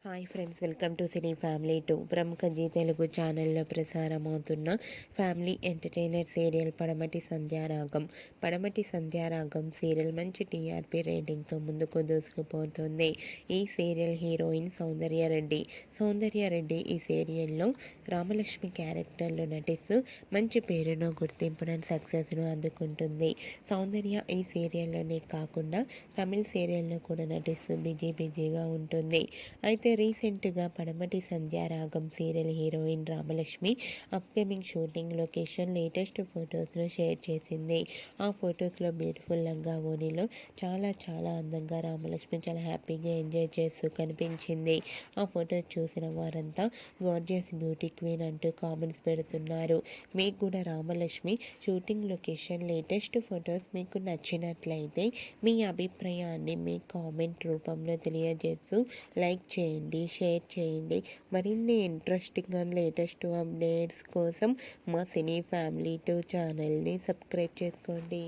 Hi friends, welcome to cine family 2. ప్రముఖ G Telugu ఛానల్లో ప్రసారమవుతున్న family entertainer serial పడమటి Sandhyaragam serial మంచి టీఆర్పీ రేటింగ్తో ముందుకు దూసుకుపోతుంది. ఈ సీరియల్ హీరోయిన్ సౌందర్యారెడ్డి ఈ సీరియల్లో రామలక్ష్మి క్యారెక్టర్లో నటిస్తూ మంచి పేరును, గుర్తింపును, సక్సెస్ను అందుకుంటుంది. సౌందర్య ఈ సీరియల్లోనే కాకుండా తమిళ సీరియల్లో కూడా నటిస్తూ బిజీగా ఉంటుంది. అయితే రీసెంట్గా Padamati Sandhyaragam serial heroine Ramalakshmi upcoming shooting location latest ఫొటోస్ను షేర్ చేసింది. ఆ ఫొటోస్లో బ్యూటిఫుల్ లంగా ఓణిలో చాలా అందంగా రామలక్ష్మి చాలా హ్యాపీగా ఎంజాయ్ చేస్తూ కనిపించింది. ఆ ఫొటోస్ చూసిన వారంతా గార్జియస్ బ్యూటీ క్వీన్ అంటూ కామెంట్స్ పెడుతున్నారు. మీకు కూడా Ramalakshmi shooting location latest photos మీకు నచ్చినట్లయితే మీ అభిప్రాయాన్ని మీ కామెంట్ రూపంలో తెలియజేస్తూ లైక్ చేయండి, షేర్ చేయండి. మరిన్ని ఇంట్రెస్టింగ్ అండ్ లేటెస్ట్ అప్డేట్స్ కోసం మా సినీ ఫ్యామిలీ 2 ఛానల్ని సబ్స్క్రైబ్ చేసుకోండి.